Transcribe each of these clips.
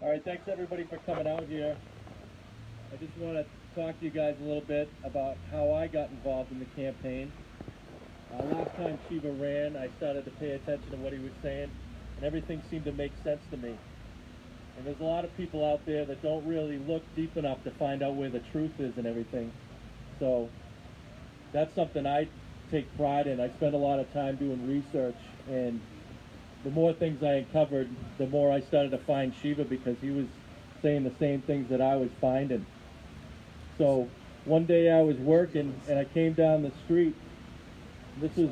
All right, thanks everybody for coming out here. I just want to talk to you guys a little bit about how I got involved in the campaign. Last time Shiva ran, I started to pay attention to what he was saying, and everything seemed to make sense to me. And there's a lot of people out there that don't really look deep enough to find out where the truth is and everything. So that's something I take pride in. I spend a lot of time doing research, and the more things I uncovered, the more I started to find Shiva, because he was saying the same things that I was finding. So one day I was working and I came down the street. This was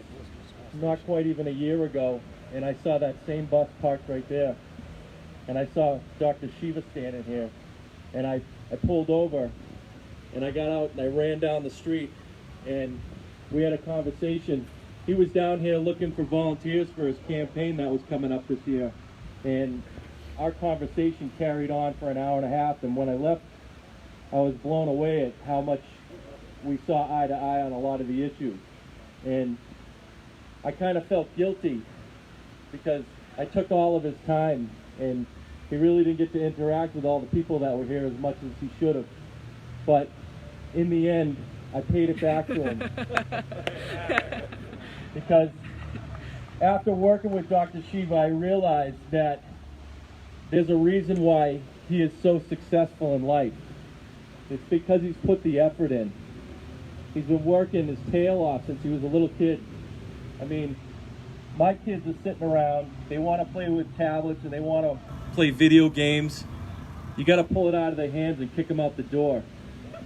not quite even a year ago, and I saw that same bus parked right there. And I saw Dr. Shiva standing here. And I pulled over and I got out and I ran down the street and we had a conversation. He was down here looking for volunteers for his campaign that was coming up this year. And our conversation carried on for an hour and a half, and when I left, I was blown away at how much we saw eye to eye on a lot of the issues. And I kind of felt guilty because I took all of his time, and he really didn't get to interact with all the people that were here as much as he should have. But in the end, I paid it back to him. Because after working with Dr. Shiva, I realized that there's a reason why he is so successful in life. It's because he's put the effort in. He's been working his tail off since he was a little kid. I mean, my kids are sitting around, they want to play with tablets and they want to play video games. You got to pull it out of their hands and kick them out the door,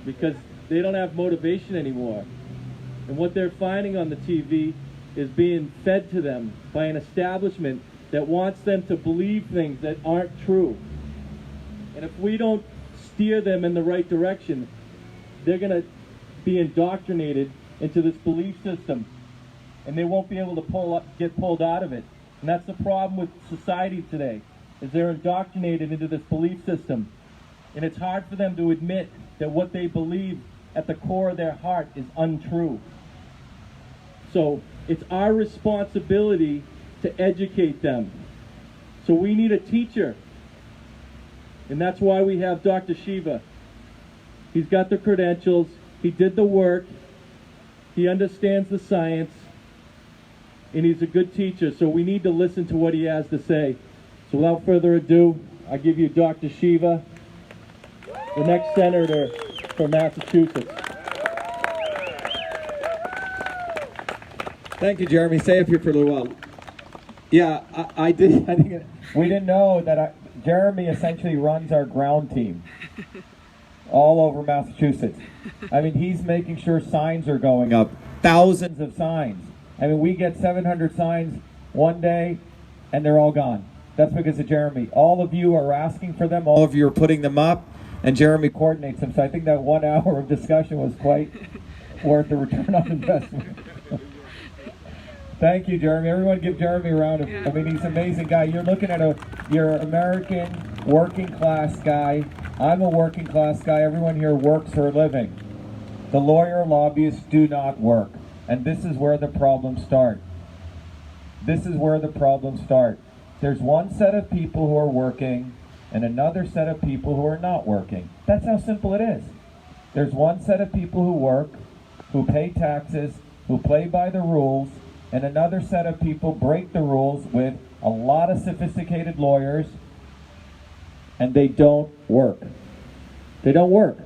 because they don't have motivation anymore. And what they're finding on the TV is being fed to them by an establishment that wants them to believe things that aren't true. And if we don't steer them in the right direction, they're going to be indoctrinated into this belief system, and they won't be able to get pulled out of it. And that's the problem with society today, is they're indoctrinated into this belief system. And it's hard for them to admit that what they believe at the core of their heart is untrue. So it's our responsibility to educate them. So we need a teacher. And that's why we have Dr. Shiva. He's got the credentials, he did the work, he understands the science, and he's a good teacher. So we need to listen to what he has to say. So without further ado, I give you Dr. Shiva, the next senator from Massachusetts. Thank you, Jeremy. Stay up here for a little while. Yeah, I think we didn't know that Jeremy essentially runs our ground team all over Massachusetts. I mean, he's making sure signs are going up, thousands of signs. I mean, we get 700 signs one day, and they're all gone. That's because of Jeremy. All of you are asking for them. All of you are putting them up, and Jeremy coordinates them. So I think that 1 hour of discussion was quite worth the return on investment. Thank you, Jeremy. Everyone give Jeremy a round of, I mean, he's an amazing guy. You're looking at you're an American working class guy. I'm a working class guy. Everyone here works for a living. The lawyer lobbyists do not work. And this is where the problems start. This is where the problems start. There's one set of people who are working and another set of people who are not working. That's how simple it is. There's one set of people who work, who pay taxes, who play by the rules, and another set of people break the rules with a lot of sophisticated lawyers, and they don't work. They don't work.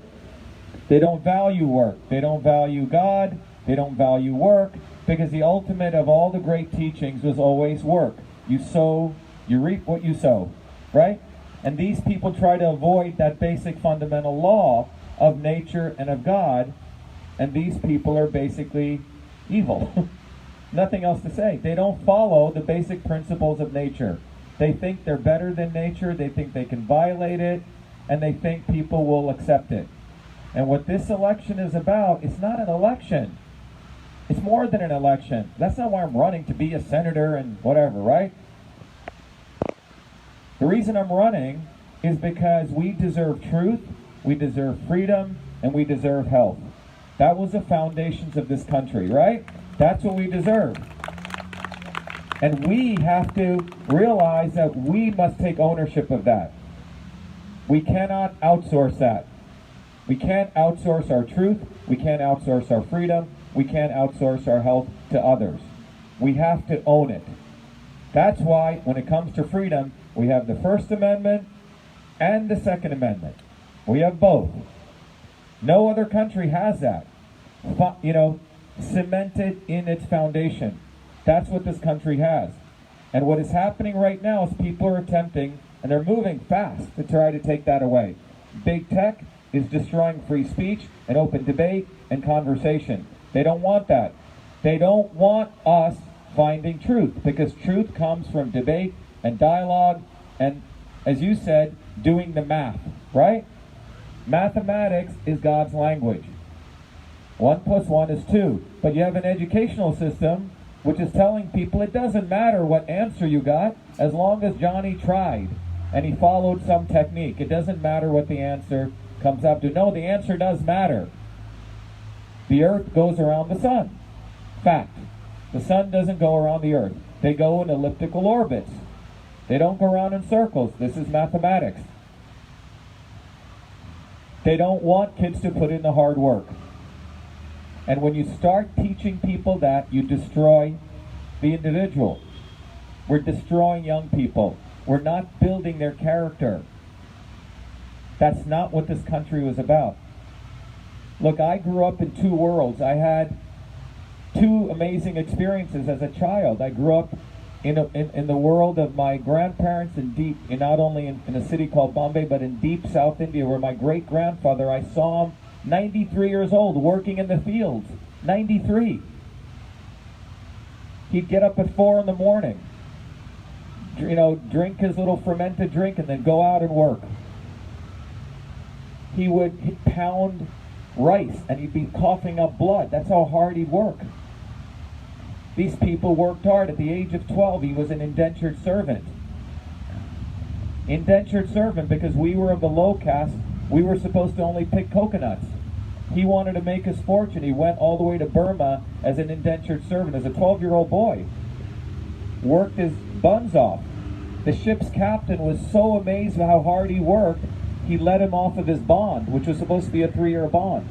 They don't value work. They don't value God. They don't value work, because the ultimate of all the great teachings was always work. You sow, you reap what you sow, right? And these people try to avoid that basic fundamental law of nature and of God, and these people are basically evil. Nothing else to say. They don't follow the basic principles of nature. They think they're better than nature, they think they can violate it, and they think people will accept it. And what this election is about, it's not an election. It's more than an election. That's not why I'm running, to be a senator and whatever, right? The reason I'm running is because we deserve truth, we deserve freedom, and we deserve health. That was the foundations of this country, right? That's what we deserve. And we have to realize that we must take ownership of that. We cannot outsource that. We can't outsource our truth. We can't outsource our freedom. We can't outsource our health to others. We have to own it. That's why when it comes to freedom, we have the First Amendment and the Second Amendment. We have both. No other country has that, cemented in its foundation. That's what this country has. And what is happening right now is people are attempting, and they're moving fast to try to take that away. Big tech is destroying free speech and open debate and conversation. They don't want that. They don't want us finding truth, because truth comes from debate and dialogue and, as you said, doing the math, right? Mathematics is God's language. 1 + 1 is 2. But you have an educational system which is telling people it doesn't matter what answer you got as long as Johnny tried and he followed some technique. It doesn't matter what the answer comes up to. No, the answer does matter. The earth goes around the sun. Fact. The sun doesn't go around the earth. They go in elliptical orbits. They don't go around in circles. This is mathematics. They don't want kids to put in the hard work. And when you start teaching people that, you destroy the individual. We're destroying young people. We're not building their character. That's not what this country was about. Look, I grew up in two worlds. I had two amazing experiences as a child. I grew up in the world of my grandparents not only in a city called Bombay, but in deep South India, where my great-grandfather, I saw him 93 years old, working in the fields. 93. He'd get up at 4 in the morning, drink his little fermented drink, and then go out and work. He would pound rice, and he'd be coughing up blood. That's how hard he'd work. These people worked hard. At the age of 12, he was an indentured servant. Indentured servant because we were of the low caste. We were supposed to only pick coconuts. He wanted to make his fortune. He went all the way to Burma as an indentured servant, as a 12-year-old boy. Worked his buns off. The ship's captain was so amazed at how hard he worked, he let him off of his bond, which was supposed to be a 3-year bond.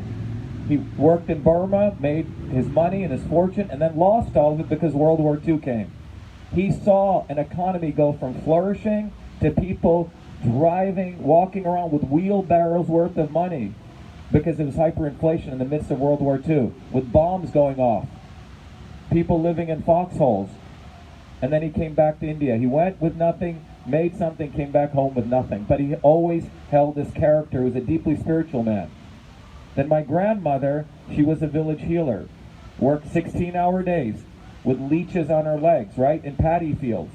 He worked in Burma, made his money and his fortune, and then lost all of it because World War II came. He saw an economy go from flourishing to people walking around with wheelbarrows worth of money because it was hyperinflation in the midst of World War II, with bombs going off, people living in foxholes. And then he came back to India. He went with nothing, made something, came back home with nothing. But he always held this character. He was a deeply spiritual man. Then my grandmother, she was a village healer. Worked 16-hour days with leeches on her legs, right, in paddy fields.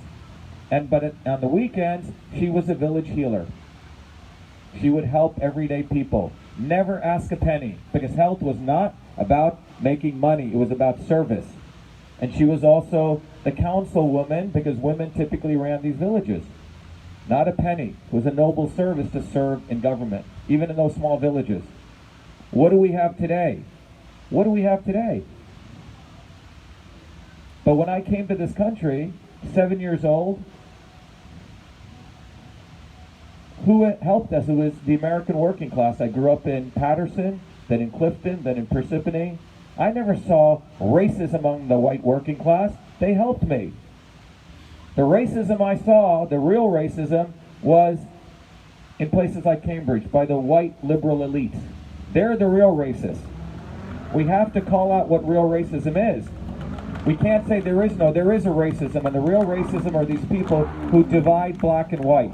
But on the weekends, she was a village healer. She would help everyday people. Never ask a penny, because health was not about making money. It was about service. And she was also the councilwoman, because women typically ran these villages. Not a penny. It was a noble service to serve in government, even in those small villages. What do we have today? What do we have today? But when I came to this country, 7 years old, who helped us? It was the American working class. I grew up in Patterson, then in Clifton, then in Parsippany. I never saw racism among the white working class. They helped me. The racism I saw, the real racism, was in places like Cambridge by the white liberal elites. They're the real racists. We have to call out what real racism is. We can't say there is a racism, and the real racism are these people who divide black and white.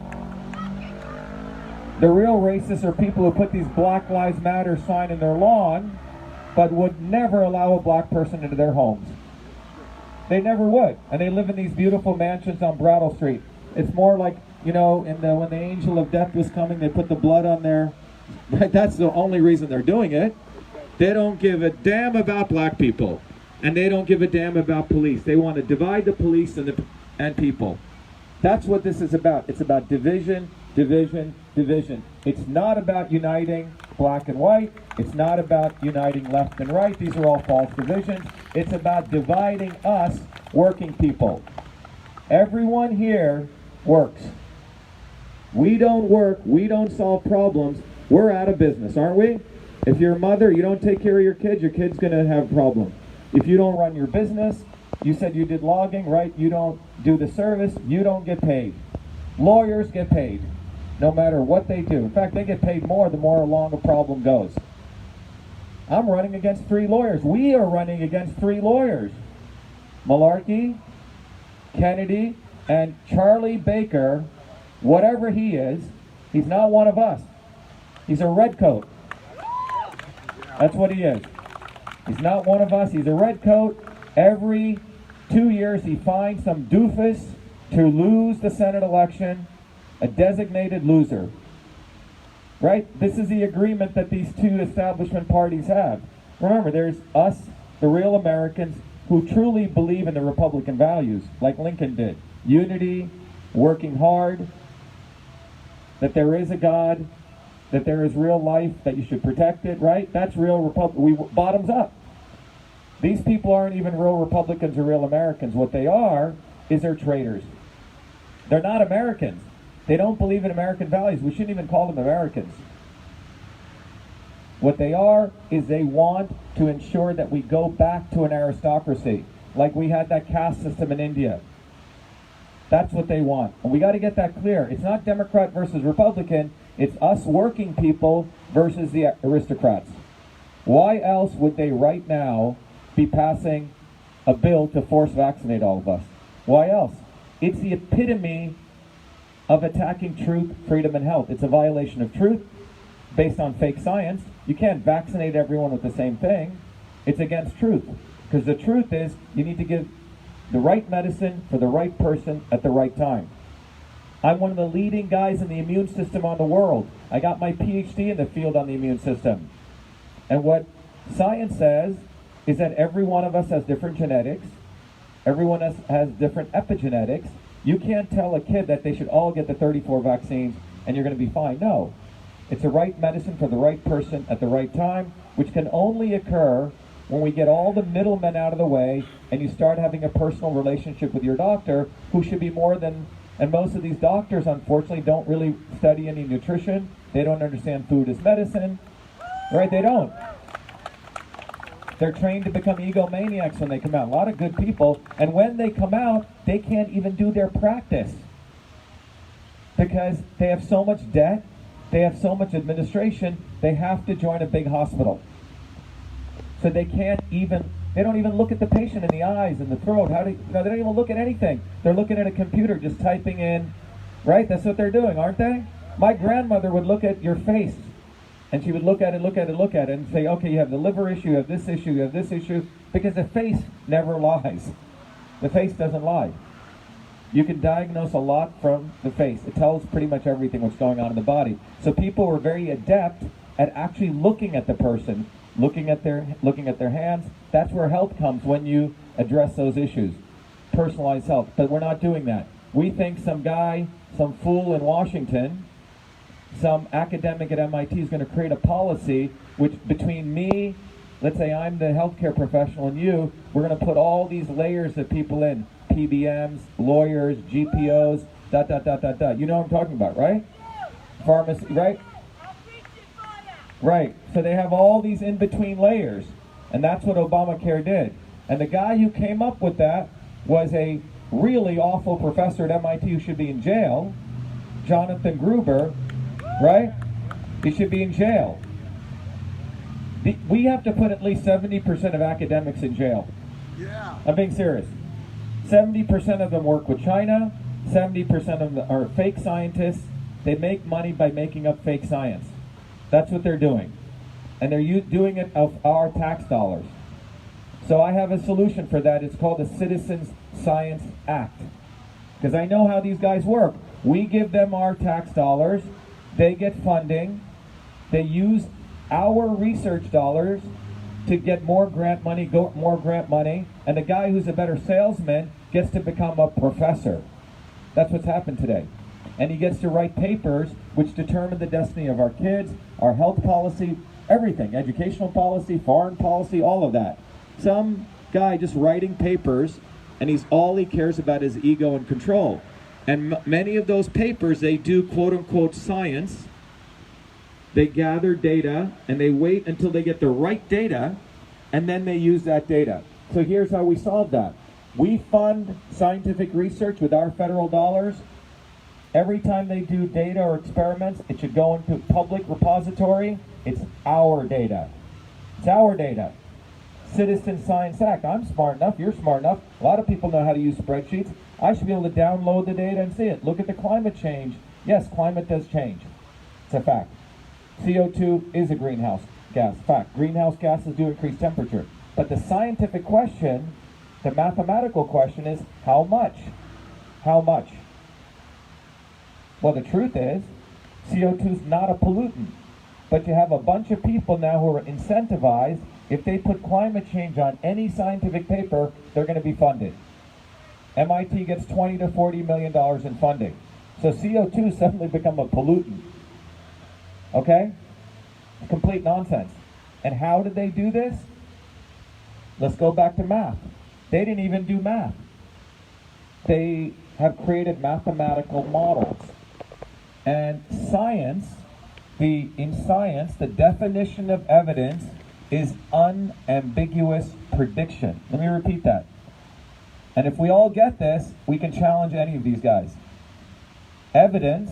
The real racists are people who put these Black Lives Matter sign in their lawn, but would never allow a black person into their homes. They never would. And they live in these beautiful mansions on Brattle Street. It's more like, when the angel of death was coming, they put the blood on their... That's the only reason they're doing it. They don't give a damn about black people. And they don't give a damn about police. They want to divide the police and people. That's what this is about. It's about division, division, division. It's not about uniting black and white. It's not about uniting left and right. These are all false divisions. It's about dividing us, working people. Everyone here works. we don't work, we don't solve problems, we're out of business, aren't we? If you're a mother, you don't take care of your kid's going to have a problem. If you don't run your business, you said you did logging, right? You don't do the service, you don't get paid. Lawyers get paid, no matter what they do. In fact, they get paid more the more along a problem goes. I'm running against 3 lawyers. We are running against 3 lawyers. Malarkey, Kennedy, and Charlie Baker, whatever he is, he's not one of us. He's a redcoat. That's what he is. He's not one of us. He's a redcoat. Every 2 years he finds some doofus to lose the Senate election, a designated loser. Right? This is the agreement that these 2 establishment parties have. Remember, there's us, the real Americans, who truly believe in the Republican values, like Lincoln did. Unity, working hard, that there is a God, that there is real life, that you should protect it, right? That's real bottoms up. These people aren't even real Republicans or real Americans. What they are is they're traitors. They're not Americans. They don't believe in American values. We shouldn't even call them Americans. What they are is they want to ensure that we go back to an aristocracy, like we had that caste system in India. That's what they want. And we got to get that clear. It's not Democrat versus Republican. It's us working people versus the aristocrats. Why else would they right now be passing a bill to force vaccinate all of us? Why else? It's the epitome of attacking truth, freedom, and health. It's a violation of truth based on fake science. You can't vaccinate everyone with the same thing. It's against truth. Because the truth is, you need to give the right medicine for the right person at the right time. I'm one of the leading guys in the immune system on the world. I got my PhD in the field on the immune system. And what science says is that every one of us has different genetics. Everyone has different epigenetics. You can't tell a kid that they should all get the 34 vaccines and you're going to be fine. No. It's the right medicine for the right person at the right time, which can only occur when we get all the middlemen out of the way and you start having a personal relationship with your doctor, who should be more than... And most of these doctors, unfortunately, don't really study any nutrition. They don't understand food as medicine. Right? They don't. They're trained to become egomaniacs when they come out. A lot of good people. And when they come out, they can't even do their practice. Because they have so much debt. They have so much administration. They have to join a big hospital. So they can't even... They don't even look at the patient in the eyes and the throat. They don't even look at anything. They're looking at a computer, just typing in, right? That's what they're doing, aren't they? My grandmother would look at your face, and she would look at it, and say, okay, you have the liver issue, you have this issue, you have this issue, because the face never lies. The face doesn't lie. You can diagnose a lot from the face. It tells pretty much everything what's going on in the body. So people were very adept at actually looking at the person, looking at their hands. That's where health comes, when you address those issues. Personalized health. But we're not doing that. We think some guy, some fool in Washington, some academic at MIT is going to create a policy which, between me, let's say I'm the healthcare professional, and you, we're going to put all these layers of people in. PBMs, lawyers, GPOs, ... You know what I'm talking about, right? Pharmacy, right? Right. So they have all these in-between layers. And that's what Obamacare did. And the guy who came up with that was a really awful professor at MIT who should be in jail, Jonathan Gruber, right? He should be in jail. We have to put at least 70% of academics in jail. Yeah. I'm being serious. 70% of them work with China. 70% of them are fake scientists. They make money by making up fake science. That's what they're doing. And they're doing it of our tax dollars. So I have a solution for that. It's called the Citizens Science Act. Because I know how these guys work. We give them our tax dollars. They get funding. They use our research dollars to get more grant money, and the guy who's a better salesman gets to become a professor. That's what's happened today. And he gets to write papers which determine the destiny of our kids, our health policy, everything, educational policy, foreign policy, all of that. Some guy just writing papers, and all he cares about is ego and control. And many of those papers, they do quote-unquote science. They gather data, and they wait until they get the right data, and then they use that data. So here's how we solve that. We fund scientific research with our federal dollars. Every time they do data or experiments, it should go into public repository. It's our data. It's our data. Citizen Science Act. I'm smart enough. You're smart enough. A lot of people know how to use spreadsheets. I should be able to download the data and see it. Look at the climate change. Yes, climate does change. It's a fact. CO2 is a greenhouse gas. Fact. Greenhouse gases do increase temperature. But the scientific question, the mathematical question is, how much? How much? Well, the truth is, CO2 is not a pollutant. But you have a bunch of people now who are incentivized. If they put climate change on any scientific paper, they're going to be funded. MIT gets $20 to $40 million in funding. So CO2 suddenly become a pollutant. Okay? Complete nonsense. And how did they do this? Let's go back to math. They didn't even do math. They have created mathematical models. And science, in science, the definition of evidence is unambiguous prediction. Let me repeat that. And if we all get this, we can challenge any of these guys. Evidence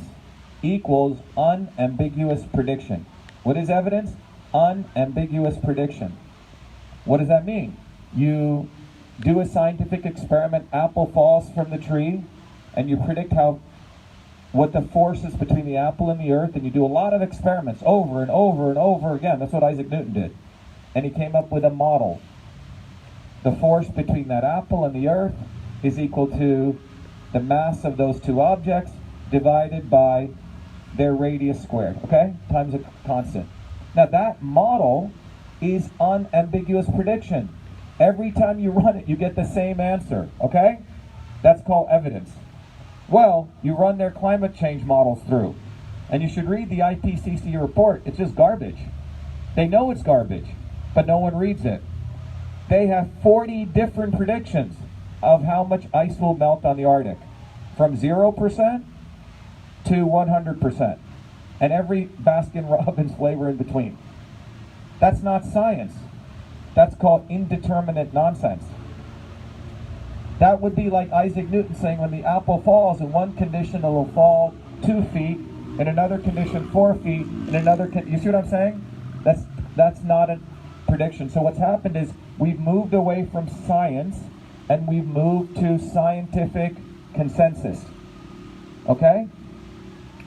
equals unambiguous prediction. What is evidence? Unambiguous prediction. What does that mean? You do a scientific experiment, apple falls from the tree, and you predict what the force is between the apple and the earth, and you do a lot of experiments over and over and over again. That's what Isaac Newton did. And he came up with a model. The force between that apple and the earth is equal to the mass of those two objects divided by their radius squared, okay? Times a constant. Now that model is unambiguous prediction. Every time you run it, you get the same answer, okay? That's called evidence. Well, you run their climate change models through, and you should read the IPCC report. It's just garbage. They know it's garbage, but no one reads it. They have 40 different predictions of how much ice will melt on the Arctic, from 0% to 100%, and every Baskin-Robbins flavor in between. That's not science. That's called indeterminate nonsense. That would be like Isaac Newton saying when the apple falls, in one condition it will fall 2 feet, in another condition 4 feet, in another you see what I'm saying? That's not a prediction. So what's happened is we've moved away from science and we've moved to scientific consensus. Okay?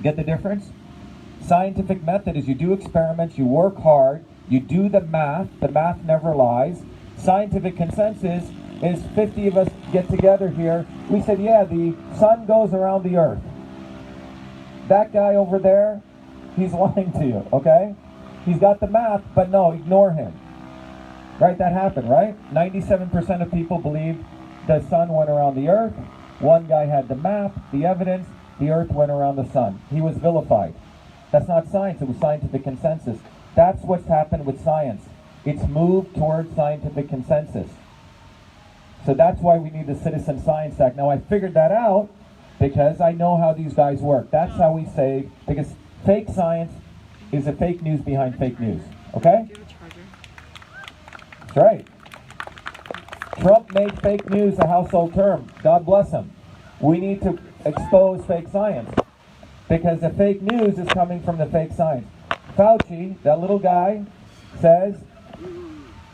Get the difference? Scientific method is you do experiments, you work hard, you do the math never lies. Scientific consensus is 50 of us get together here. We said, yeah, the sun goes around the earth. That guy over there, he's lying to you, okay? He's got the math, but no, ignore him. Right, that happened, right? 97% of people believed the sun went around the earth. One guy had the math, the evidence, the earth went around the sun. He was vilified. That's not science, it was scientific consensus. That's what's happened with science. It's moved towards scientific consensus. So that's why we need the Citizen Science Act. Now I figured that out because I know how these guys work. That's how we say, because fake science is a fake news behind fake news. Okay? That's right. Trump made fake news a household term. God bless him. We need to expose fake science because the fake news is coming from the fake science. Fauci, that little guy, says,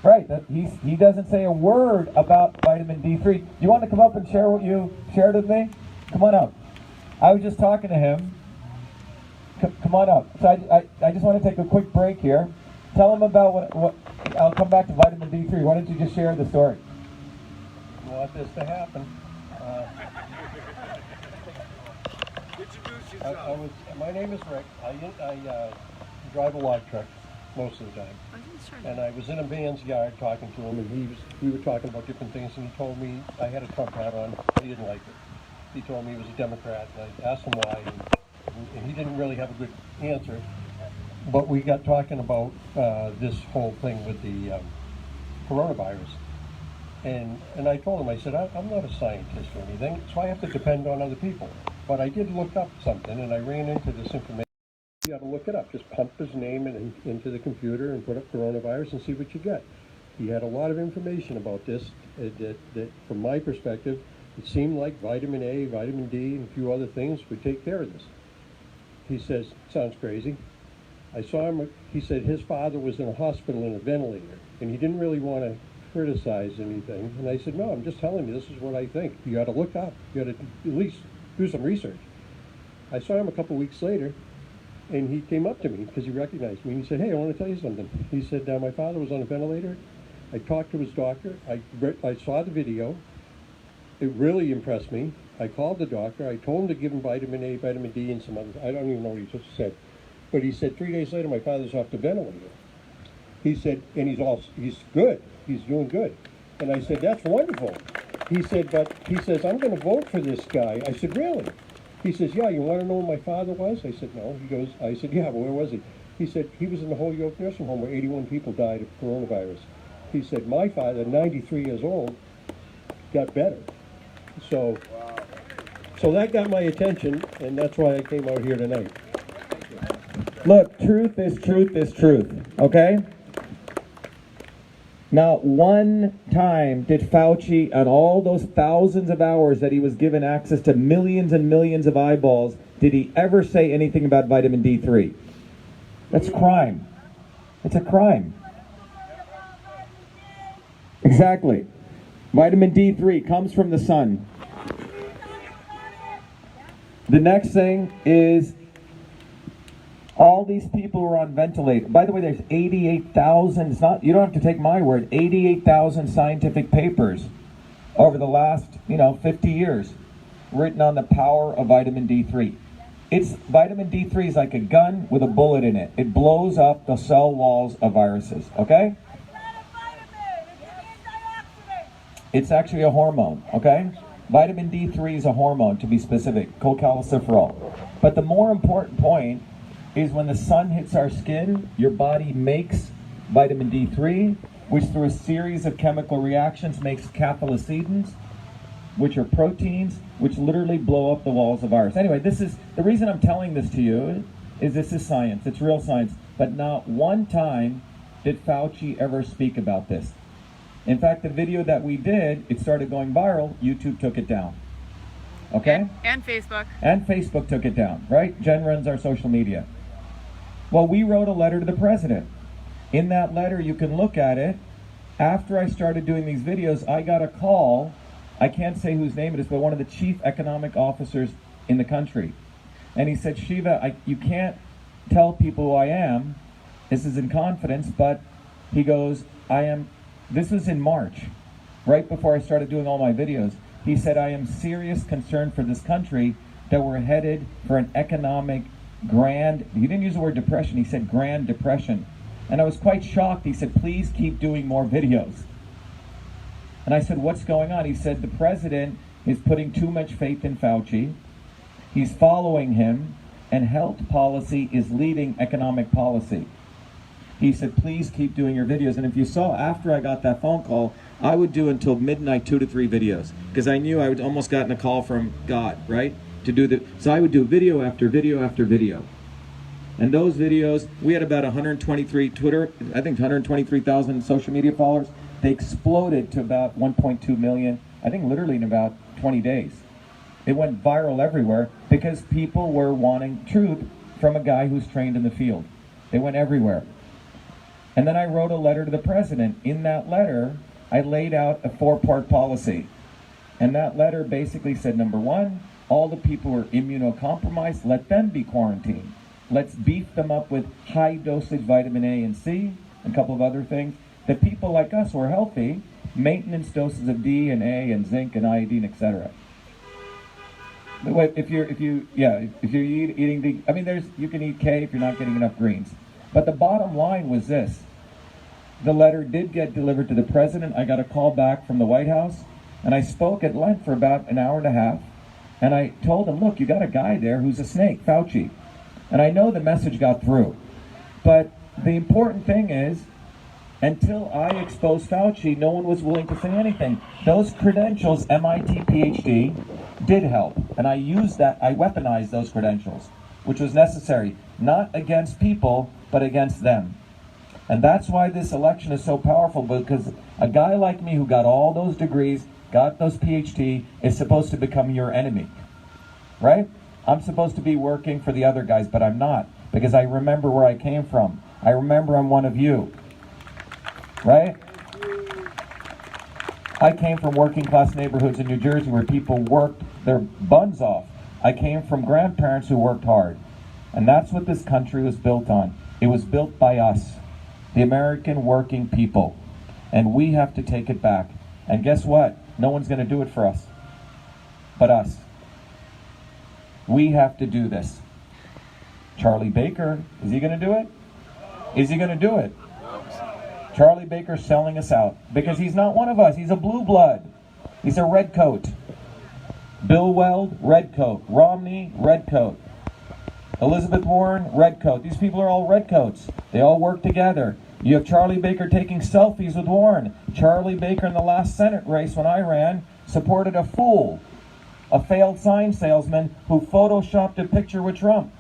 right, that he doesn't say a word about vitamin D3. Do you want to come up and share what you shared with me? Come on up. I was just talking to him. Come on up. So I just want to take a quick break here. Tell him about what I'll come back to vitamin D3. Why don't you just share the story? I want this to happen. My name is Rick. I drive a log truck most of the time. And I was in a man's yard talking to him, and we were talking about different things, and he told me I had a Trump hat on. He didn't like it. He told me he was a Democrat, and I asked him why, and he didn't really have a good answer. But we got talking about this whole thing with the coronavirus. And I told him, I said, I'm not a scientist or anything, so I have to depend on other people. But I did look up something, and I ran into this information. You got to look it up. Just pump his name into the computer and put up coronavirus and see what you get. He had a lot of information about this that, from my perspective, it seemed like vitamin A, vitamin D, and a few other things would take care of this. He says, sounds crazy. I saw him, he said his father was in a hospital in a ventilator, and he didn't really want to criticize anything. And I said, no, I'm just telling you, this is what I think. You got to look up. You got to at least do some research. I saw him a couple weeks later, and he came up to me because he recognized me. And he said, hey, I want to tell you something. He said, my father was on a ventilator. I talked to his doctor. I saw the video. It really impressed me. I called the doctor. I told him to give him vitamin A, vitamin D, and some others. I don't even know what he just said. But he said 3 days later, my father's off the ventilator. He said, and he's good. He's doing good. And I said, that's wonderful. He said, but he says, I'm going to vote for this guy. I said, really? He says, yeah, you want to know where my father was? I said, no. He goes, I said, yeah, but where was he? He said, he was in the Holyoke nursing home where 81 people died of coronavirus. He said, my father, 93 years old, got better. So that got my attention, and that's why I came out here tonight. Look, truth is truth is truth, okay? Not one time did Fauci, on all those thousands of hours that he was given access to millions and millions of eyeballs, did he ever say anything about vitamin D3? That's crime. It's a crime. Exactly. Vitamin D3 comes from the sun. The next thing is all these people who are on ventilators. By the way, there's 88,000, it's not, you don't have to take my word, 88,000 scientific papers over the last, 50 years written on the power of vitamin D3. Vitamin D3 is like a gun with a bullet in it. It blows up the cell walls of viruses, okay? It's actually a hormone, okay? Vitamin D3 is a hormone, to be specific, cholecalciferol. But the more important point is when the sun hits our skin, your body makes vitamin D3, which through a series of chemical reactions makes cathelicidins, which are proteins, which literally blow up the walls of virus. Anyway, this is, the reason I'm telling this to you is this is science, it's real science. But not one time did Fauci ever speak about this. In fact, the video that we did, it started going viral, YouTube took it down. Okay? And Facebook. And Facebook took it down, right? Jen runs our social media. Well, we wrote a letter to the president. In that letter, you can look at it. After I started doing these videos, I got a call. I can't say whose name it is, but one of the chief economic officers in the country. And he said, Shiva, you can't tell people who I am. This is in confidence, but he goes, this was in March, right before I started doing all my videos. He said, I am serious concerned for this country that we're headed for an economic he didn't use the word depression, he said grand depression. And I was quite shocked. He said, please keep doing more videos. And I said, what's going on? He said, the president is putting too much faith in Fauci. He's following him, and health policy is leading economic policy. He said, please keep doing your videos. And if you saw, after I got that phone call, I would do until midnight 2 to 3 videos, because I knew I would almost gotten a call from God, right? So I would do video after video after video. And those videos, we had about 123 Twitter, I think 123,000 social media followers. They exploded to about 1.2 million, I think literally in about 20 days. It went viral everywhere because people were wanting truth from a guy who's trained in the field. They went everywhere. And then I wrote a letter to the president. In that letter, I laid out a 4-part policy. And that letter basically said, number 1, all the people who are immunocompromised, let them be quarantined. Let's beef them up with high dosage vitamin A and C, and a couple of other things. The people like us who are healthy, maintenance doses of D and A and zinc and iodine, etc. If you're eating the, you can eat K if you're not getting enough greens. But the bottom line was this. The letter did get delivered to the president. I got a call back from the White House, and I spoke at length for about an hour and a half. And I told him, look, you got a guy there who's a snake, Fauci. And I know the message got through. But the important thing is, until I exposed Fauci, no one was willing to say anything. Those credentials, MIT, PhD, did help. And I used that, I weaponized those credentials, which was necessary, not against people, but against them. And that's why this election is so powerful, because a guy like me who got all those degrees, got those PhD, is supposed to become your enemy, right? I'm supposed to be working for the other guys, but I'm not, because I remember where I came from. I remember I'm one of you, right? I came from working class neighborhoods in New Jersey where people worked their buns off. I came from grandparents who worked hard. And that's what this country was built on. It was built by us, the American working people. And we have to take it back. And guess what? No one's going to do it for us but us. We have to do this. Charlie Baker, is he going to do it? Is he going to do it? Charlie Baker's selling us out because he's not one of us. He's a blue blood. He's a red coat. Bill Weld, red coat. Romney, red coat. Elizabeth Warren, red coat. These people are all red coats. They all work together. You have Charlie Baker taking selfies with Warren. Charlie Baker in the last Senate race when I ran supported a fool, a failed sign salesman who photoshopped a picture with Trump.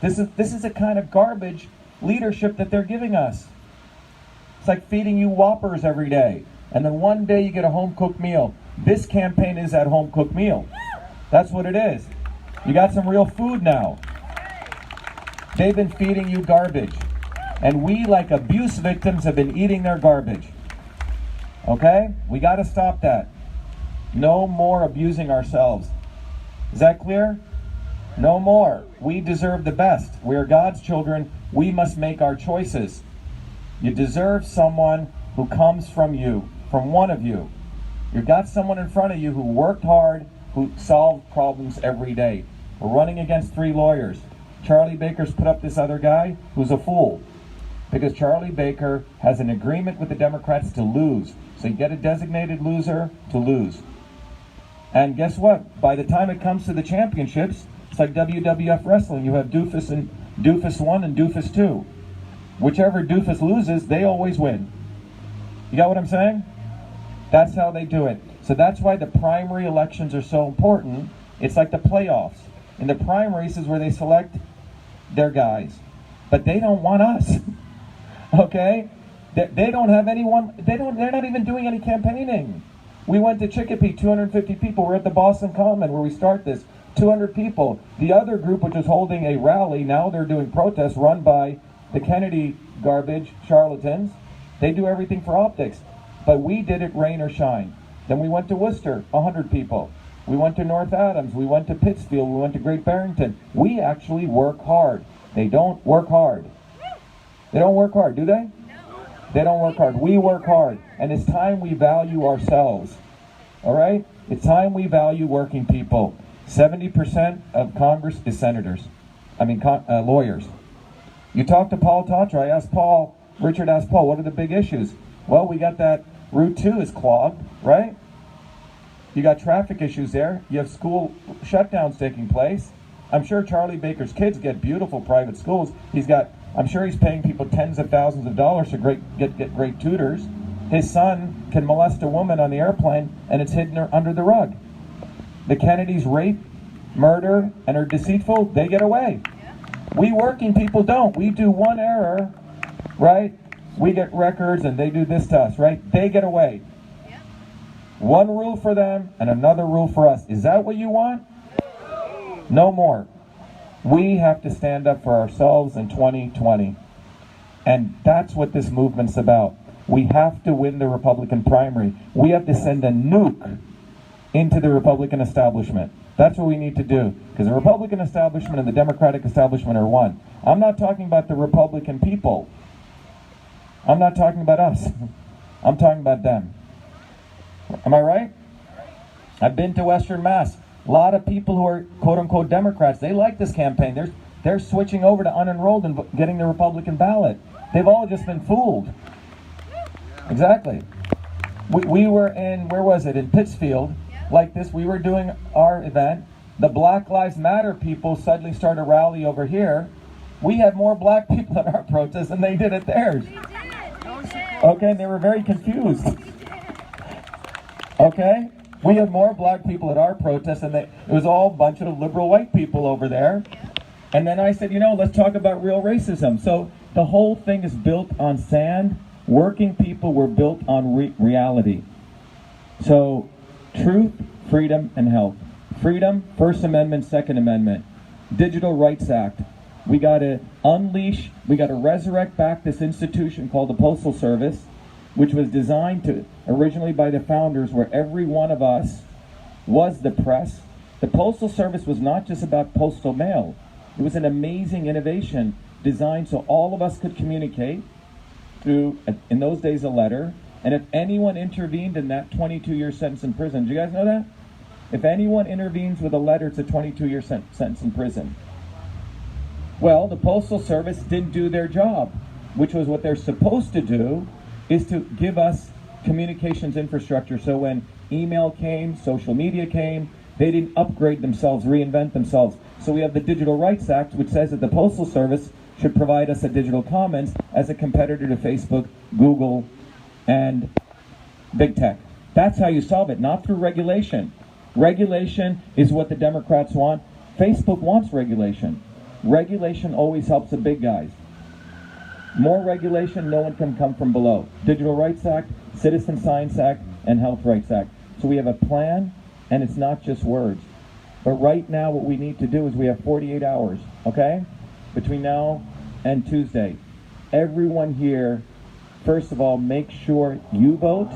This is the kind of garbage leadership that they're giving us. It's like feeding you Whoppers every day, and then one day you get a home-cooked meal. This campaign is that home-cooked meal. That's what it is. You got some real food now. They've been feeding you garbage. And we, like abuse victims, have been eating their garbage. Okay? We got to stop that. No more abusing ourselves. Is that clear? No more. We deserve the best. We are God's children. We must make our choices. You deserve someone who comes from you, from one of you. You've got someone in front of you who worked hard, who solved problems every day. We're running against 3 lawyers. Charlie Baker's put up this other guy who's a fool, because Charlie Baker has an agreement with the Democrats to lose. So you get a designated loser to lose. And guess what? By the time it comes to the championships, it's like WWF wrestling. You have Doofus 1 and Doofus 2. Whichever Doofus loses, they always win. You got what I'm saying? That's how they do it. So that's why the primary elections are so important. It's like the playoffs. In the primaries is where they select their guys. But they don't want us. Okay? They don't have anyone, they're not even doing any campaigning. We went to Chicopee, 250 people. We're at the Boston Common where we start this. 200 people. The other group, which is holding a rally, now they're doing protests run by the Kennedy garbage charlatans. They do everything for optics. But we did it rain or shine. Then we went to Worcester, 100 people. We went to North Adams. We went to Pittsfield. We went to Great Barrington. We actually work hard. They don't work hard. They don't work hard, do they? They don't work hard. We work hard. And it's time we value ourselves. All right? It's time we value working people. 70% of Congress is senators. Lawyers. You talk to Paul Tatra. Richard asked Paul, what are the big issues? Well, we got that Route 2 is clogged, right? You got traffic issues there. You have school shutdowns taking place. I'm sure Charlie Baker's kids get beautiful private schools. I'm sure he's paying people tens of thousands of dollars to get great tutors. His son can molest a woman on the airplane and it's hidden under the rug. The Kennedys rape, murder, and are deceitful, they get away. We working people don't. We do one error, right? We get records and they do this to us, right? They get away. One rule for them and another rule for us. Is that what you want? No more. We have to stand up for ourselves in 2020. And that's what this movement's about. We have to win the Republican primary. We have to send a nuke into the Republican establishment. That's what we need to do. Because the Republican establishment and the Democratic establishment are one. I'm not talking about the Republican people. I'm not talking about us. I'm talking about them. Am I right? I've been to Western Mass. A lot of people who are quote-unquote Democrats, they like this campaign. They're switching over to unenrolled and getting the Republican ballot. They've all just been fooled. Exactly. We were in, where was it? In Pittsfield, like this. We were doing our event. The Black Lives Matter people suddenly started a rally over here. We had more black people at our protest than they did at theirs. Okay, and they were very confused. Okay? We had more black people at our protest, and it was all a bunch of liberal white people over there. And then I said, let's talk about real racism. So the whole thing is built on sand. Working people were built on reality. So truth, freedom, and health. Freedom, First Amendment, Second Amendment. Digital Rights Act. We got to unleash, we got to resurrect back this institution called the Postal Service, which was designed to, originally by the founders, where every one of us was the press. The Postal Service was not just about postal mail. It was an amazing innovation designed so all of us could communicate through, in those days, a letter. And if anyone intervened in that 22-year sentence in prison, do you guys know that? If anyone intervenes with a letter, it's a 22-year sentence in prison. Well, the Postal Service didn't do their job, which was what they're supposed to do, is to give us communications infrastructure. So when email came, social media came, they didn't upgrade themselves, reinvent themselves. So we have the Digital Rights Act, which says that the Postal Service should provide us a digital commons as a competitor to Facebook, Google, and big tech. That's how you solve it, not through regulation. Regulation is what the Democrats want. Facebook wants regulation. Regulation always helps the big guys. More regulation, no one can come from below. Digital Rights Act, Citizen Science Act, and Health Rights Act. So we have a plan, and it's not just words. But right now what we need to do is we have 48 hours, okay? Between now and Tuesday. Everyone here, first of all, make sure you vote,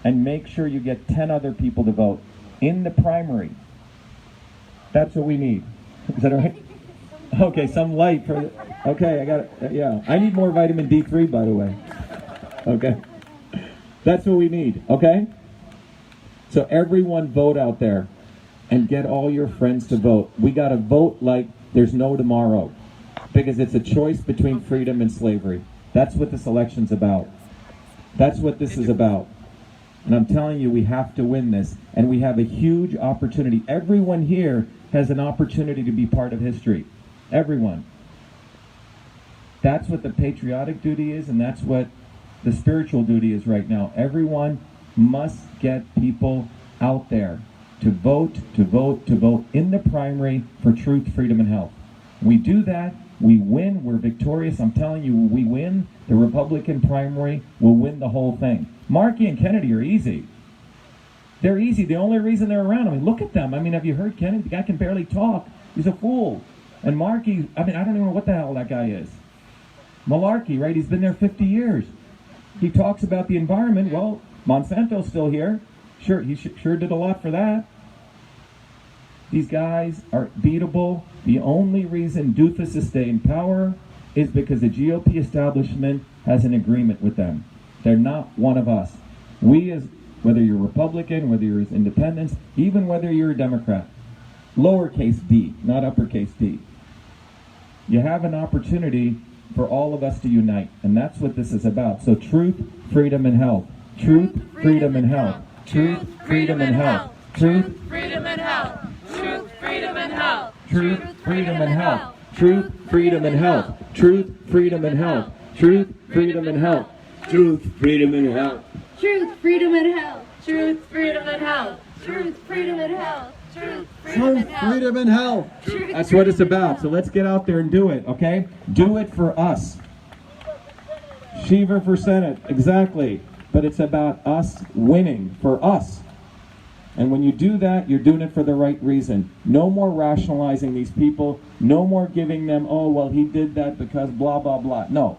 and make sure you get 10 other people to vote in the primary. That's what we need. Is that all right? Okay, some light for, okay, I got it, yeah. I need more vitamin D3, by the way. Okay. That's what we need, okay? So everyone vote out there and get all your friends to vote. We got to vote like there's no tomorrow, because it's a choice between freedom and slavery. That's what this election's about. That's what this is about. And I'm telling you, we have to win this. And we have a huge opportunity. Everyone here has an opportunity to be part of history. Everyone. That's what the patriotic duty is, and that's what the spiritual duty is right now. Everyone must get people out there to vote, to vote, to vote in the primary for truth, freedom, and health. We do that, we win, we're victorious. I'm telling you, we win the Republican primary, we'll win the whole thing. Markey and Kennedy are easy. They're easy. The only reason they're around, look at them. Have you heard Kennedy? The guy can barely talk. He's a fool. And Markey, I don't even know what the hell that guy is. Malarkey, right? He's been there 50 years. He talks about the environment. Well, Monsanto's still here. Sure, he sure did a lot for that. These guys are beatable. The only reason doofuses stay in power is because the GOP establishment has an agreement with them. They're not one of us. We, as whether you're Republican, whether you're independents, even whether you're a Democrat, lowercase d, not uppercase d. You have an opportunity for all of us to unite, and that's what this is about. So truth, freedom, and health. Truth, freedom, and health. Truth, freedom, and health. Truth, freedom, and health. Truth, freedom, and health. Truth, freedom, and health. Truth, freedom, and health. Truth, freedom, and health. Truth, freedom, and health. Truth, freedom, and health. Truth, freedom, and health. Truth, freedom, and health. Truth, freedom, and health. Truth, Freedom and health. That's what it's about. So let's get out there and do it, okay? Do it for us. Shiva for Senate, exactly. But it's about us winning, for us. And when you do that, you're doing it for the right reason. No more rationalizing these people. No more giving them, oh, well, he did that because blah, blah, blah. No.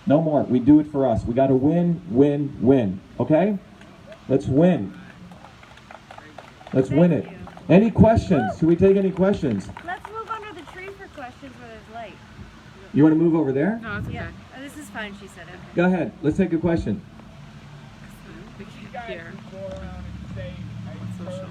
No more. We do it for us. We got to win, win, win. Okay? Let's win. Let's win it. Any questions? Should we take any questions? Let's move under the tree for questions where there's light. You want to move over there? No, it's okay. Yeah. Oh, this is fine, she said. Okay. Go ahead. Let's take a question. We can't hear. Social.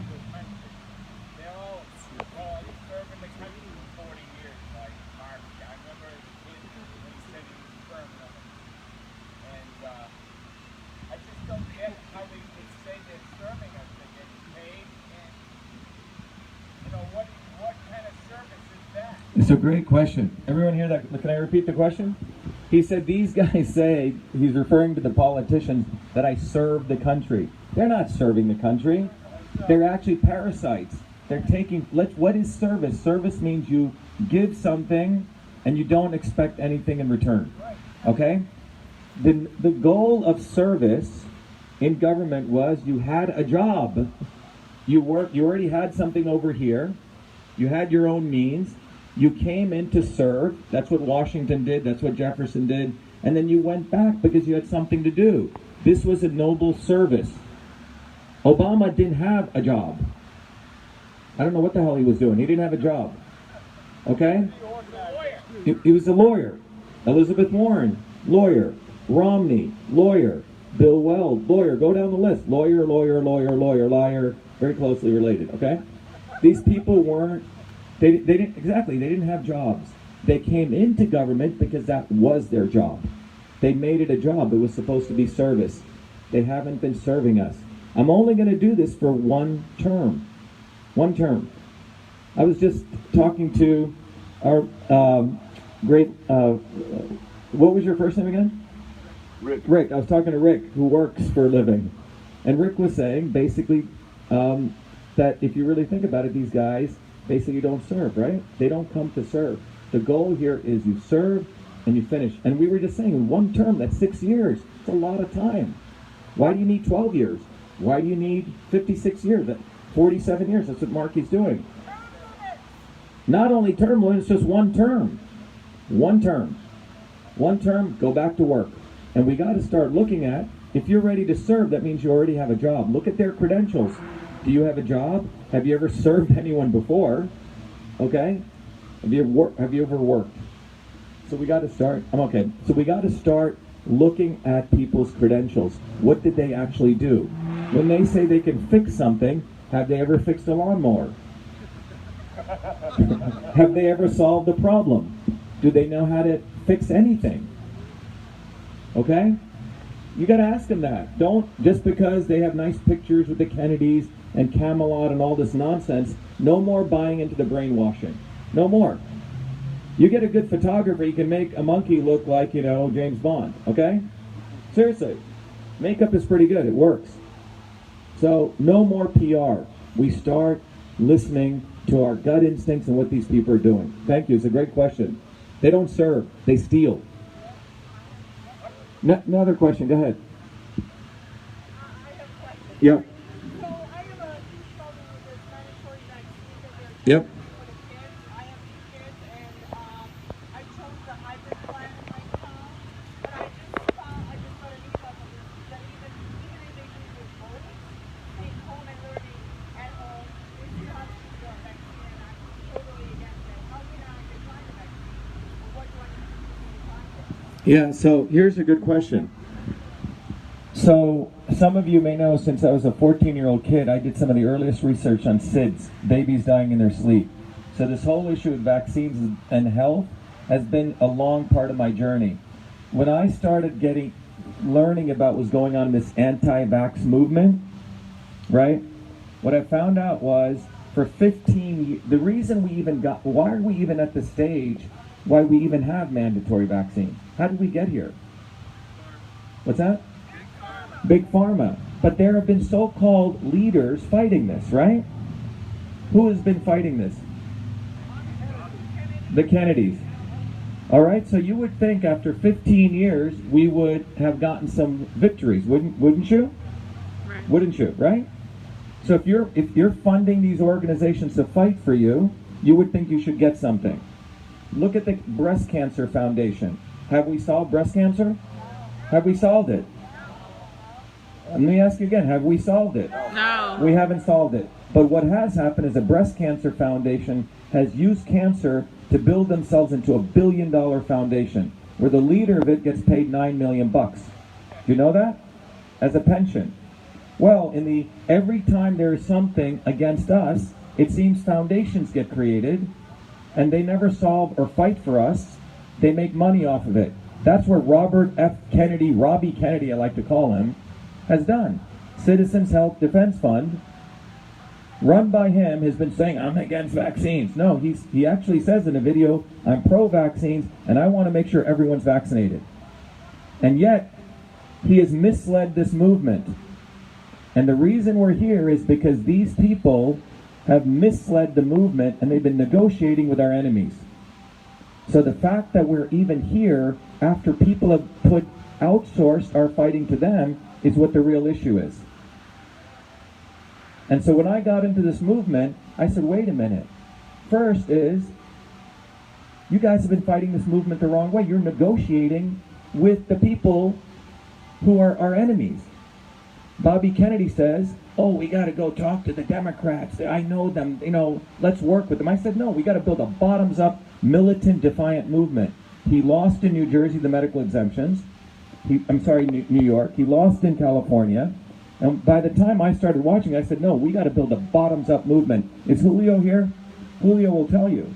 It's a great question. Everyone hear that? Can I repeat the question? He said, these guys say, he's referring to the politicians, that I serve the country. They're not serving the country. They're actually parasites. They're taking, what is service? Service means you give something and you don't expect anything in return. Okay? The goal of service in government was you had a job. You already had something over here. You had your own means. You came in to serve. That's what Washington did. That's what Jefferson did. And then you went back because you had something to do. This was a noble service. Obama didn't have a job. I don't know what the hell he was doing. He didn't have a job. Okay? He was a lawyer. Elizabeth Warren, lawyer. Romney, lawyer. Bill Weld, lawyer. Go down the list. Lawyer, lawyer, lawyer, lawyer, liar. Very closely related, okay? These people weren't, they didn't have jobs. They came into government because that was their job. They made it a job. It was supposed to be service. They haven't been serving us. I'm only going to do this for one term. One term. I was just talking to our great, what was your first name again? Rick. I was talking to Rick, who works for a living. And Rick was saying, basically, that if you really think about it, these guys basically don't serve, right? They don't come to serve. The goal here is you serve and you finish. And we were just saying, in one term, that's 6 years. It's a lot of time. Why do you need 12 years? Why do you need 56 years? 47 years, that's what Marky's doing. Not only term limits, it's just one term. One term. One term, go back to work. And we got to start looking at, if you're ready to serve, that means you already have a job. Look at their credentials. Do you have a job? Have you ever served anyone before? Okay? Have you ever worked? So we got to start, So we got to start looking at people's credentials. What did they actually do? When they say they can fix something, have they ever fixed a lawnmower? Have they ever solved a problem? Do they know how to fix anything? Okay? You got to ask them that. Don't, just because they have nice pictures with the Kennedys and Camelot and all this nonsense, no more buying into the brainwashing. No more. You get a good photographer, you can make a monkey look like, James Bond. Okay? Seriously. Makeup is pretty good. It works. So, no more PR. We start listening to our gut instincts and what these people are doing. Thank you. It's a great question. They don't serve. They steal. Another question. Go ahead. I have a question. Yeah. So I have a huge problem with this mandatory vaccine that they're Yep. doing for the kids. I have 2 kids, and I chose the hybrid plan in my town. But I just got an email from this that even if they do this both, staying home and learning at home, they still have to do the vaccine, and I'm totally against it. How can I decline the vaccine? Or what do I need to do to decline it? Yeah, so here's a good question. So some of you may know, since I was a 14-year-old kid, I did some of the earliest research on SIDS, babies dying in their sleep. So this whole issue of vaccines and health has been a long part of my journey. When I started learning about what was going on in this anti-vax movement, right? What I found out was for 15 years, the reason why are we even at the stage why we even have mandatory vaccines? How did we get here? What's that? Big Pharma. But there have been so-called leaders fighting this, right? Who has been fighting this? The Kennedys. All right, so you would think after 15 years we would have gotten some victories, wouldn't you? Right. Wouldn't you, right? So if you're funding these organizations to fight for you, you would think you should get something. Look at the Breast Cancer Foundation. Have we solved breast cancer? Have we solved it? Let me ask you again, have we solved it? No. We haven't solved it. But what has happened is the Breast Cancer Foundation has used cancer to build themselves into a $1 billion foundation, where the leader of it gets paid $9 million. Do you know that? As a pension. Well, every time there is something against us, it seems foundations get created, and they never solve or fight for us. They make money off of it. That's what Robert F. Kennedy, Robbie Kennedy, I like to call him, has done. Citizens Health Defense Fund. run by him, has been saying, I'm against vaccines. No, he actually says in a video, I'm pro-vaccines, and I want to make sure everyone's vaccinated. And yet, he has misled this movement. And the reason we're here is because these people have misled the movement, and they've been negotiating with our enemies. So the fact that we're even here after people have outsourced our fighting to them is what the real issue is. And so when I got into this movement, I said, wait a minute. First is, you guys have been fighting this movement the wrong way. You're negotiating with the people who are our enemies. Bobby Kennedy says, oh, we got to go talk to the Democrats. I know them, let's work with them. I said, no, we got to build a bottoms-up, militant, defiant movement. He lost in New Jersey the medical exemptions. New York. He lost in California. And by the time I started watching, I said, no, we got to build a bottoms-up movement. Is Julio here? Julio will tell you.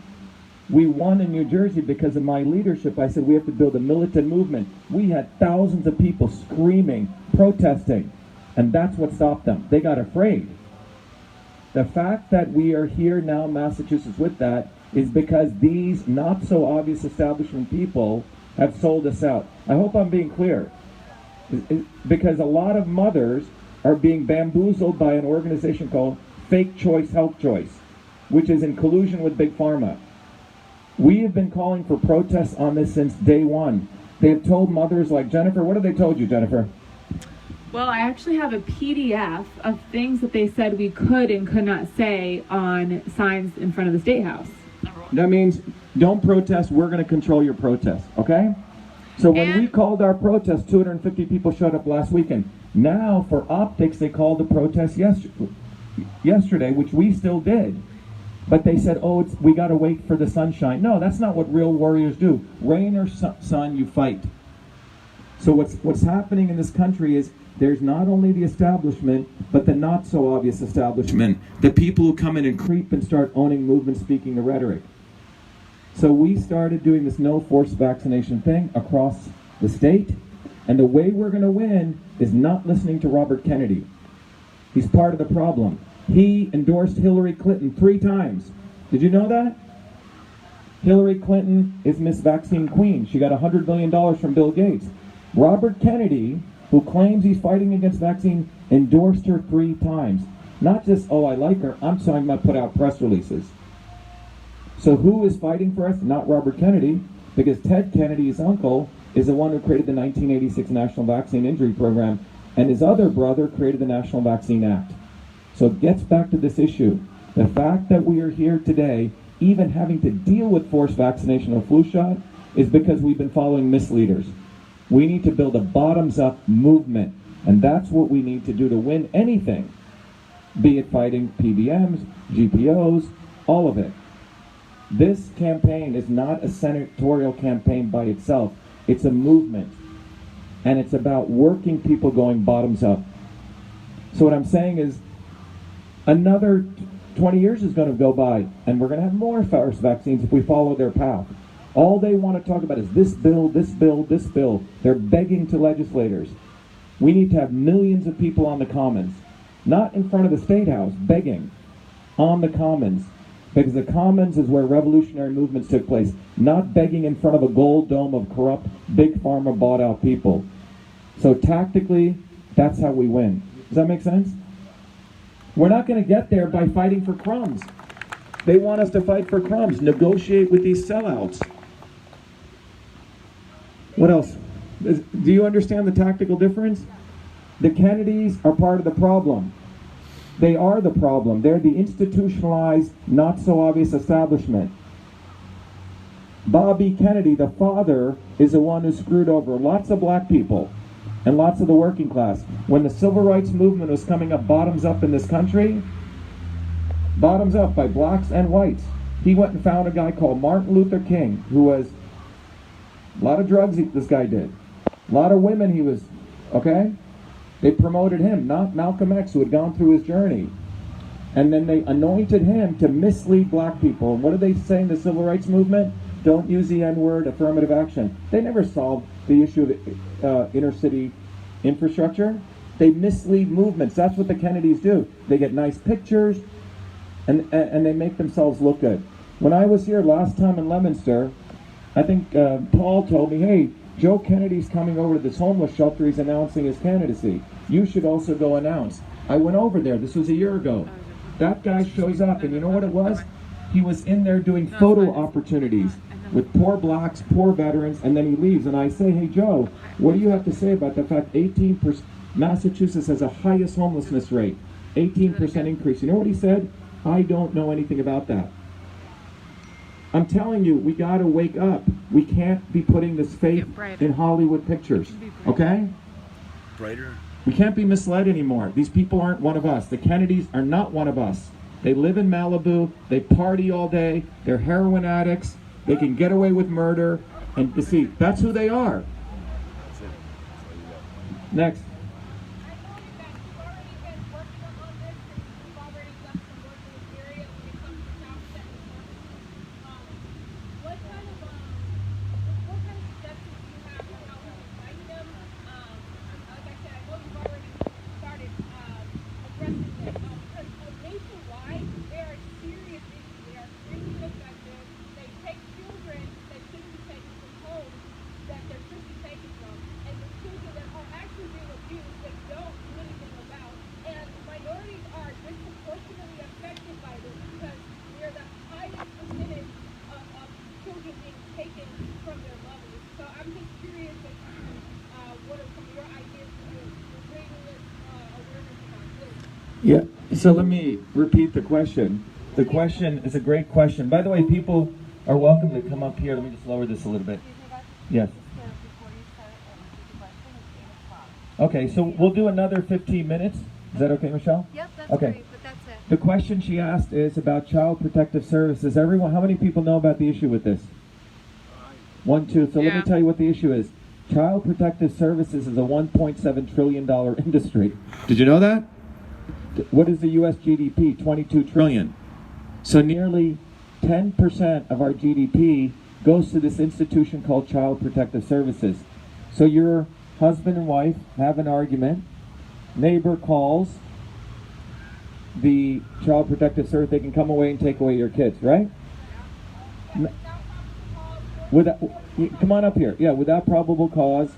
We won in New Jersey because of my leadership. I said, we have to build a militant movement. We had thousands of people screaming, protesting, and that's what stopped them. They got afraid. The fact that we are here now in Massachusetts with that is because these not-so-obvious establishment people have sold us out. I hope I'm being clear. Because a lot of mothers are being bamboozled by an organization called Fake Choice Health Choice, which is in collusion with Big Pharma. We have been calling for protests on this since day one. They have told mothers like Jennifer, what have they told you, Jennifer? Well, I actually have a PDF of things that they said we could and could not say on signs in front of the State House. That means don't protest, we're going to control your protest, okay? So when we called our protest, 250 people showed up last weekend. Now, for optics, they called the protest yesterday, which we still did. But they said, oh, we got to wait for the sunshine. No, that's not what real warriors do. Rain or sun, you fight. So what's happening in this country is there's not only the establishment, but the not-so-obvious establishment. The people who come in and creep and start owning movements, speaking the rhetoric. So we started doing this no forced vaccination thing across the state. And the way we're going to win is not listening to Robert Kennedy. He's part of the problem. He endorsed Hillary Clinton 3 times. Did you know that? Hillary Clinton is Miss Vaccine Queen. She got $100 million from Bill Gates. Robert Kennedy, who claims he's fighting against vaccine, endorsed her 3 times. Not just, oh, I like her. I'm talking about put out press releases. So who is fighting for us? Not Robert Kennedy, because Ted Kennedy's uncle is the one who created the 1986 National Vaccine Injury Program, and his other brother created the National Vaccine Act. So it gets back to this issue. The fact that we are here today, even having to deal with forced vaccination or flu shot, is because we've been following misleaders. We need to build a bottoms-up movement, and that's what we need to do to win anything, be it fighting PBMs, GPOs, all of it. This campaign is not a senatorial campaign by itself. It's a movement, and it's about working people going bottoms up. So what I'm saying is, another 20 years is going to go by, and we're going to have more forced vaccines if we follow their path. All they want to talk about is this bill, this bill, this bill. They're begging to legislators. We need to have millions of people on the Commons, not in front of the State House, begging on the Commons. Because the Commons is where revolutionary movements took place, not begging in front of a gold dome of corrupt, big pharma bought out people. So tactically, that's how we win. Does that make sense? We're not going to get there by fighting for crumbs. They want us to fight for crumbs, negotiate with these sellouts. What else? Do you understand the tactical difference? The Kennedys are part of the problem. They are the problem. They're the institutionalized, not-so-obvious establishment. Bobby Kennedy, the father, is the one who screwed over lots of black people and lots of the working class. When the civil rights movement was coming up bottoms up in this country, bottoms up by blacks and whites, he went and found a guy called Martin Luther King, who was, a lot of drugs this guy did. A lot of women he was, okay? They promoted him, not Malcolm X, who had gone through his journey. And then they anointed him to mislead black people. And what did they say in the civil rights movement? Don't use the N-word, affirmative action. They never solved the issue of inner city infrastructure. They mislead movements. That's what the Kennedys do. They get nice pictures. and they make themselves look good. When I was here last time in Leominster, I think Paul told me, hey, Joe Kennedy's coming over to this homeless shelter. He's announcing his candidacy. You should also go announce. I went over there. This was a year ago. That guy shows up, and you know what it was? He was in there doing photo opportunities with poor blacks, poor veterans, and then he leaves. And I say, hey, Joe, what do you have to say about the fact 18%, Massachusetts has the highest homelessness rate, 18% increase. You know what he said? I don't know anything about that. I'm telling you, we got to wake up. We can't be putting this faith in Hollywood pictures, okay? Brighter. We can't be misled anymore. These people aren't one of us. The Kennedys are not one of us. They live in Malibu. They party all day. They're heroin addicts. They can get away with murder. And you see, that's who they are. Next. Yeah, so let me repeat the question. The question is a great question. By the way, people are welcome to come up here. Let me just lower this a little bit. Yes. Okay, so we'll do another 15 minutes. Is that okay, Michelle? Yep, that's okay. great, but that's it. The question she asked is about Child Protective Services. Everyone, how many people know about the issue with this? 1, 2. So let me tell you what the issue is. Child Protective Services is a $1.7 trillion industry. Did you know that? What is the U.S. GDP? 22 trillion. So nearly 10% of our GDP goes to this institution called Child Protective Services. So your husband and wife have an argument, neighbor calls the Child Protective Service, they can come away and take away your kids, right? Come on up here. Yeah, without probable cause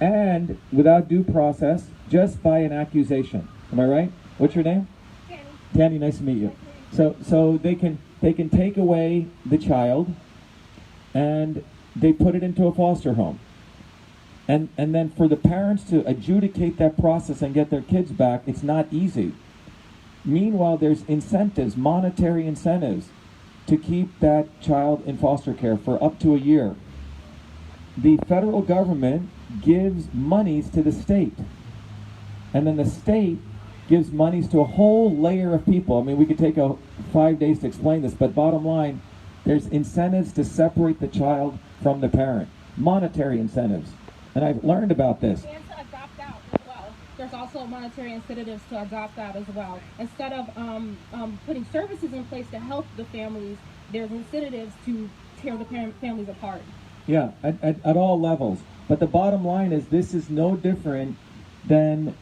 and without due process, just by an accusation. Am I right? What's your name? Tanny. Tanny, nice to meet you. So they can take away the child and they put it into a foster home. And then for the parents to adjudicate that process and get their kids back, it's not easy. Meanwhile, there's incentives, monetary incentives, to keep that child in foster care for up to a year. The federal government gives monies to the state. And then the state gives monies to a whole layer of people. I mean, we could take 5 days to explain this, but bottom line, there's incentives to separate the child from the parent. Monetary incentives. And I've learned about this. And to adopt out as well. There's also monetary incentives to adopt out as well. Instead of putting services in place to help the families, there's incentives to tear the families apart. Yeah, at all levels. But the bottom line is this is no different than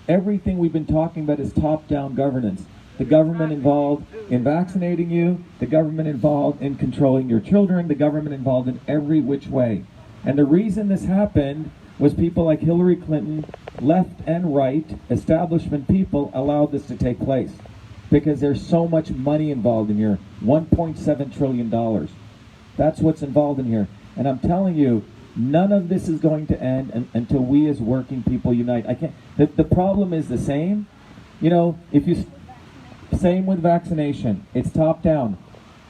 everything we've been talking about is top-down governance. The government involved in vaccinating you, the government involved in controlling your children, the government involved in every which way. And the reason this happened was people like Hillary Clinton, left and right, establishment people allowed this to take place. Because there's so much money involved in here, $1.7 trillion. That's what's involved in here. And I'm telling you, none of this is going to end until we as working people unite. The problem is the same. You know, same with vaccination. It's top down.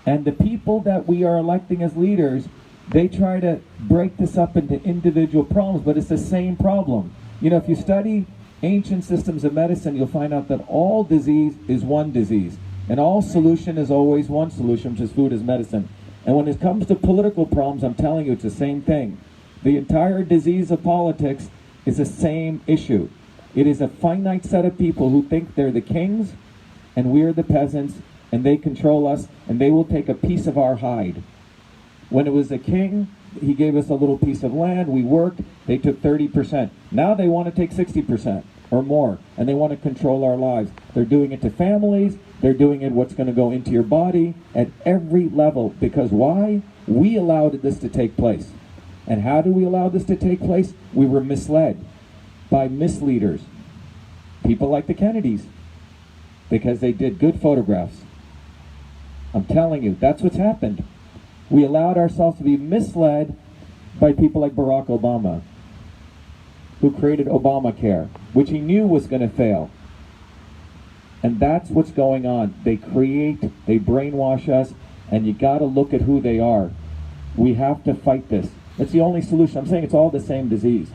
And the people that we are electing as leaders, they try to break this up into individual problems, but it's the same problem. You know, if you study ancient systems of medicine, you'll find out that all disease is one disease. And all solution is always one solution, which is food as medicine. And when it comes to political problems, I'm telling you, it's the same thing. The entire disease of politics is the same issue. It is a finite set of people who think they're the kings and we're the peasants and they control us and they will take a piece of our hide. When it was the king, he gave us a little piece of land, we worked, they took 30%. Now they want to take 60% or more and they want to control our lives. They're doing it to families, They're doing it what's going to go into your body at every level. Because why? We allowed this to take place. And how do we allow this to take place? We were misled by misleaders. People like the Kennedys. Because they did good photographs. I'm telling you, that's what's happened. We allowed ourselves to be misled by people like Barack Obama, who created Obamacare, which he knew was going to fail. And that's what's going on. They brainwash us, and you got to look at who they are. We have to fight this. It's the only solution. I'm saying it's all the same disease.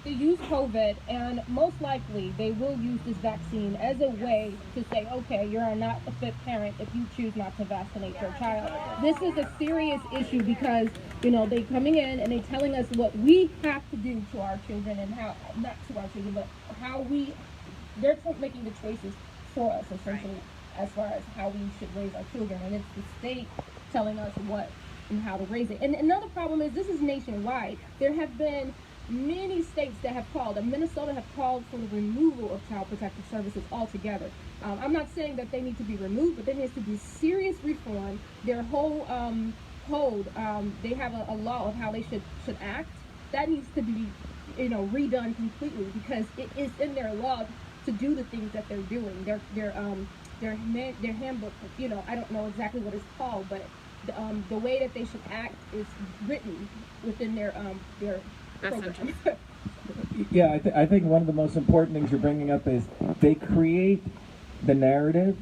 They use COVID, and most likely they will use this vaccine as a way to say, okay, you're not a fit parent if you choose not to vaccinate your child. This is a serious issue because, they're coming in and they're telling us what we have to do to our children and how, not to our children, but they're making the choices for us, essentially, as far as how we should raise our children. And it's the state telling us what and how to raise it. And another problem is this is nationwide. There have been many states that have called, and Minnesota have called for the removal of child protective services altogether. I'm not saying that they need to be removed, but there needs to be serious reform. Their whole code, they have a law of how they should act. That needs to be, redone completely because it is in their law to do the things that they're doing. Their handbook, I don't know exactly what it's called, but the way that they should act is written within their program. Yeah, I think one of the most important things you're bringing up is they create the narrative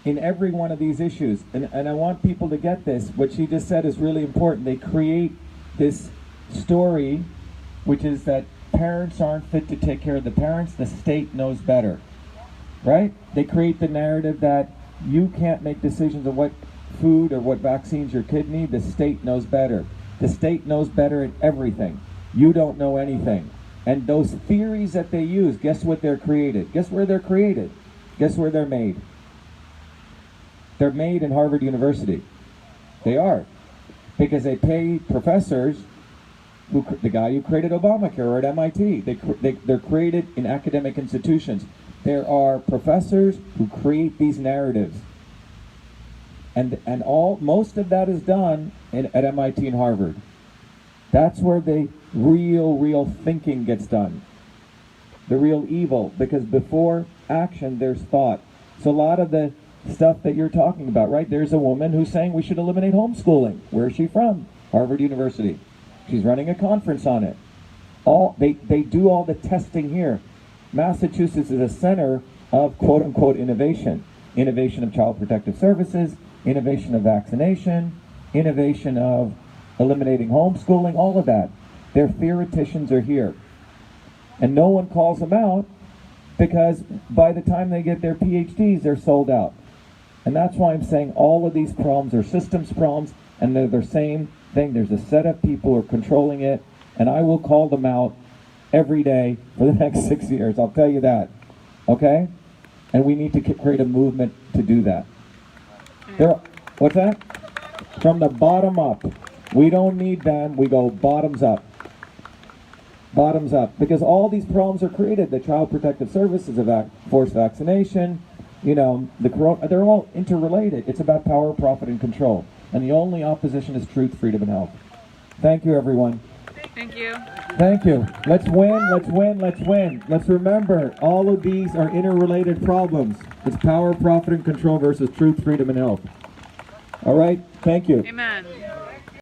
in every one of these issues. And I want people to get this. What she just said is really important. They create this story, which is that parents aren't fit to take care of the parents. The state knows better, right? They create the narrative that you can't make decisions on what food or what vaccines your kid need. The state knows better. The state knows better at everything. You don't know anything. And those theories that they use, guess what they're created? Guess where they're created? Guess where they're made? They're made in Harvard University. They are. Because they pay professors, the guy who created Obamacare or at MIT, they're created in academic institutions. There are professors who create these narratives. And most of that is done at MIT and Harvard. That's where the real thinking gets done. The real evil, because before action, there's thought. So a lot of the stuff that you're talking about, right? There's a woman who's saying we should eliminate homeschooling. Where is she from? Harvard University. She's running a conference on it. They do all the testing here. Massachusetts is a center of quote-unquote innovation. Innovation of child protective services, innovation of vaccination, innovation of eliminating homeschooling, all of that. Their theoreticians are here. And no one calls them out because by the time they get their PhDs, they're sold out. And that's why I'm saying all of these problems are systems problems, and they're the same thing. There's a set of people who are controlling it, and I will call them out every day for the next 6 years. I'll tell you that. Okay? And we need to create a movement to do that. What's that? From the bottom up. We don't need them. We go bottoms up. Bottoms up. Because all these problems are created. The Child Protective Services, forced vaccination, the corona, they're all interrelated. It's about power, profit, and control. And the only opposition is truth, freedom, and health. Thank you, everyone. Thank you. Thank you. Let's win, let's win, let's win. Let's remember, all of these are interrelated problems. It's power, profit, and control versus truth, freedom, and health. All right? Thank you. Amen.